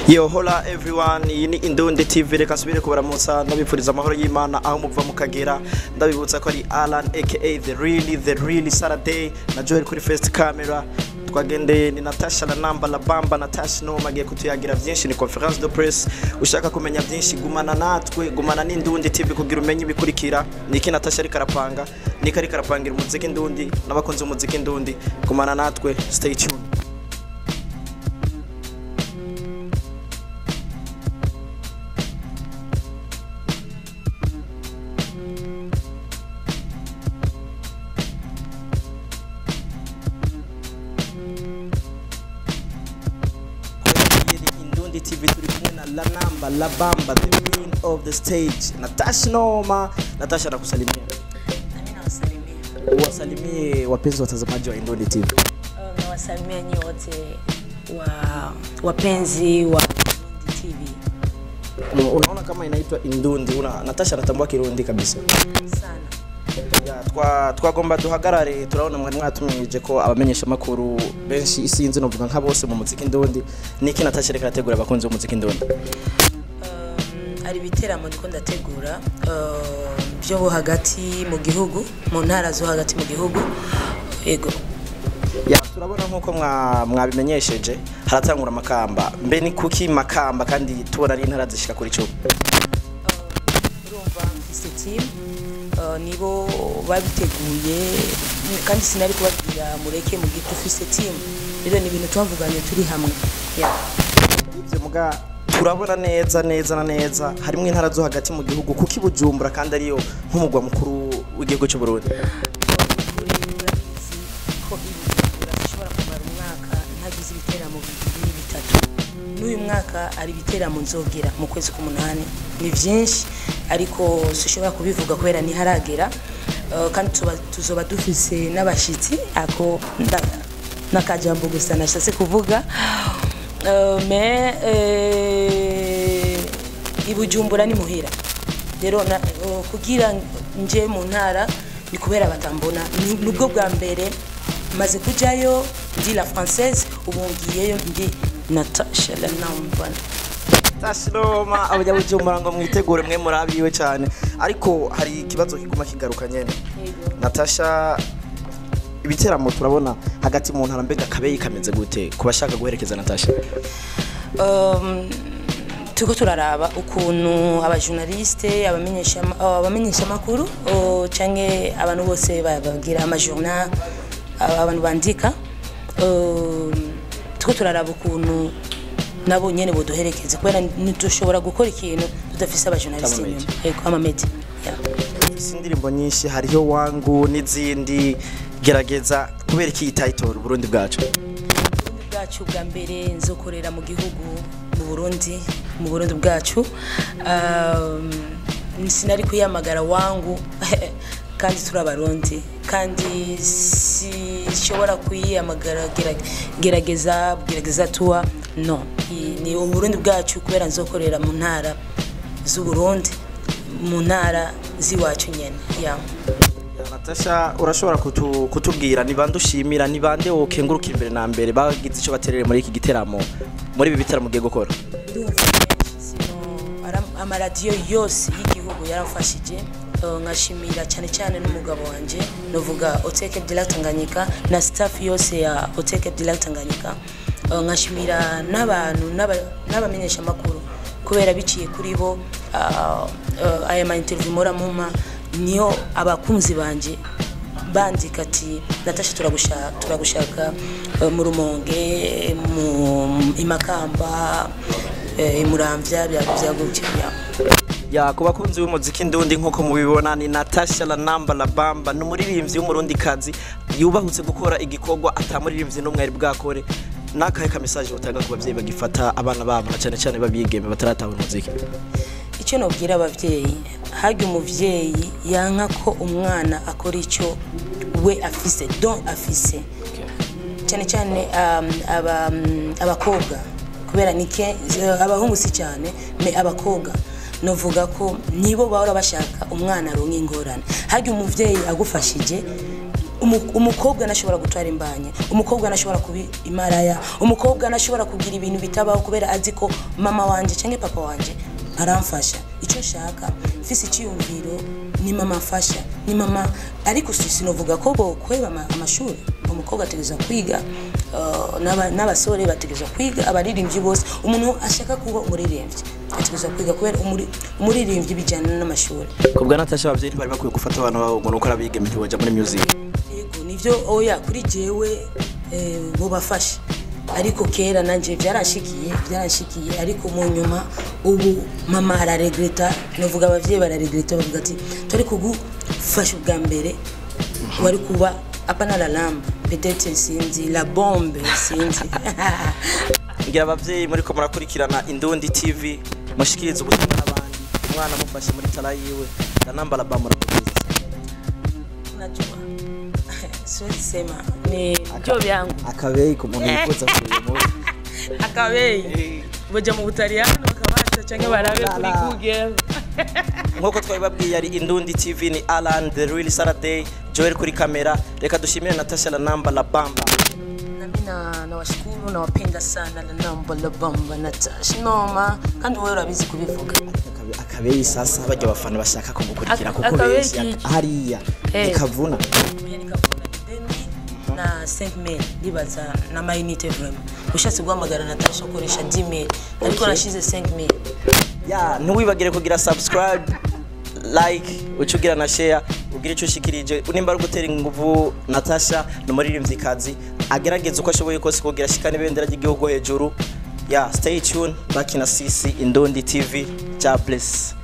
Yo, hola everyone, iyi ni Indundi TV, reka nsubire kubaramutsa ndabipfuriza amahoro y'Imana aho muva mukagera. Ndabibutsa ko ari Alan aka the really Saturday na Joel kuri first camera. Twagendeye ni Natasha la Bamba. Natasha no magiye kutuyagira byinshi, ni conference de presse. Ushaka kumenya byinshi, gumana natwe, gumana n'Indundi TV kugira umenye ibikurikira. Niki Natasha ari karapanga, niki ari karapangira umuziki Indundi n'abakunzi umuziki Indundi. Gumana natwe, stay tuned. TV turi kumwe na La Bamba, the queen of the stage. Natasha Noma. Natasha nakusalimia. Amina wasalimia. Wasalimie wapenzi watazamaji wa Indundi TV. Na wasalimia nyote wapenzi wa Indundi TV. Unaona kama inaitwa Indundi, Natasha anatambua Kirundi kabisa. Sana. Twagomba duhagarare, turabona mwe mwatumije ko abamenyesha makuru benshi isinzi no vuga nka bose mu muziki Indundi. Niki Natasha reka ategura abakunzi b'umuziki Indundi? Ari biteramo ndiko ndategura byo hagati mu gihugu, mu ntara zo hagati mu gihugu. Yego. Ya turabona nkuko mwabimenyesheje haratangura Makamba. Mbe ni kuki Makamba kandi tubona ari intara zishika kuri cyo? Urumva team nibo babiteguye kandi sinari kubabwira mureke mu gitufise team. Rero ni ibintu twavuganye turi hamwe. Ya. Ivyo muga turabona neza harimo intara zo hagati mu gihugu kuki Bujumbura kandi ariyo nk'umugwa mukuru w'igihugu cy'u Burundi. N'uyu mwaka ari biteramo nzogera mu kwezi k'umunani, ni byinshi ariko sishobora kubivuga kubera ni haragera, kandi tuzoba dufise n'abashitsi ako nakajambo gusa nashase kuvuga. Ibujumbura ni muhira rero kugira nje mu ntara ni kubera batambona nubwo bwa mbere maze kujayo ndi la française ubungiyeyo ndi Natasha la Namba. Natasha Noma abajya Bujumbura ngo mwitegure mwe murabiwe cyane, ariko hari ikibazo kiguma kigaruka nyene. Natasha ibiteramo turabona hagati mu ntara, mbega kabeyi kameze gute kubashaka guherekeza Natasha? Tuko turaraba ukuntu abajournaliste abamenyesha makuru canke abantu bose bagira amajournal, abantu bandika, tuko turaraba ukuntu nabo nyene boduherekeza kubera nitushobora gukora ikintu tudafise abajournaliste yego amamedia. Indirimbo nyinshi hariho wangu n'izindi, gerageza kubera iki title Burundi bwacu bwa mbere nzokorera mu gihugu mu Burundi bwacu. Sinari kuyamagara wangu kandi turabarundi kandi sishobora kuyamagara gerageza tuwa no ni Burundi bwacu kubera nzokorera mu ntara z'u Burundi, mu ntara ziwacu nyene. Ya Natasha, urashobora kutubwira ni bande ushimira, ni bande wokenguruka imbere na mbere bagize ico baterere muri iki giteramo, muri ibi bitaramo giye gukora? Amaradiyo yose y'igihugu yarafashije, nkashimira cyane n'umugabo wanje novuga Oteke Abdullah Tanganyika na staff yose ya Oteke Abdullah Tanganyika. Nkashimira n'abantu n'abamenyesha makuru kubera biciye kuri bo aya ma interview muma niyo abakunzi banje bandika ati Natasha turagushaka mu Rumonge, mu Imakamba, Muramvya byagukira. Ya kubakunzi b'umuziki Indundi nkuko mubibona ni Natasha la Bamba, n'umuririmbyi w'umurundi kazi yubahutse gukora igikorwa atamuririmbyi n'umwe ari bwakore. Nakahe ka message utanga ku bavyeyi bagifata abana babo cyane babigeme bataratahura umuziki? Icyo nobwira abavyeyi, hagi umuvyeyi yanka ko umwana akora icyo we afise afise, cyane abakobwa kubera nike abahungu si cyane abakobwa novuga ko nibo bahora bashaka umwana aronka ingorane. Hagi umuvyeyi agufashije umukobwa nashobora gutwara imbanye, umukobwa nashobora kubi imaraya, umukobwa nashobora kugira ibintu bitabaho kubera azi ko mama wanje cyangwa papa wanje aramfasha. Icyo nshaka mfise icyumviro ni mama afasha, ni mama, ariko sinovuga ko bo kweba amashuri. Umukobwa ategeza kwiga, n'abasore bategeza kwiga, abaririmbyi bose. Umuntu ashaka kuba umuririmbyi ategeza kwiga kubera umuririmbyi bijyana n'amashuri. Kubwa Natasha abavyeyi bari bakwiye gufata abantu babo ngo nuko arabige ntibaja muri music. Yego nivyo, oya kuri jewe bo bafasha, ariko kera nanje byaranshikiye ariko mu nyuma ubu mama araregreta, novuga abavyeyi bararegreta, bavuga ati turi kugufasha ubwa mbere wari kuba apana la lampe peut-être sinzi la bombe sinzi. Ngira abavyeyi muri ko murakurikirana Indundi TV mushikiriza ubutumwa n'abandi, umwana mufashe muri tara yiwe na namba la bamba murakoze. Najua siwezi sema ni byo byangu akabeyi ku muntu yifuza kuyo akabeyi boja mu Butaliyano bakabaza cyangwa barabe kuri Google. Nk'uko twabibabwiye ari Indundi TV, ni Alan the Real Saturday, Joel kuri kamera. Reka dushimire Natasha la namba la bamba. Nami nawashukuru, nawapenda sana la namba la bamba Natasha. Noma kandi wewe urabizi kubivuga. Akabeyi sasa bajya abafana bashaka kugukurikira kuko benshi hariya ikavuna na 5000 libaza na mainite vraiment. Ushatse guhamagara Natasha ukoresha 10000 ariko nashize 5000. Ya ntiwibagire kugira subscribe, like, ucugira na share, ugire icyo ushikirije. Unimba ari gutera inguvu Natasha n'umuririmvyikazi agerageza uko ashoboye kose kugira shikane bendera ry'igihugu hejuru. Ya stay tuned, back in a CC Indundi TV. God bless.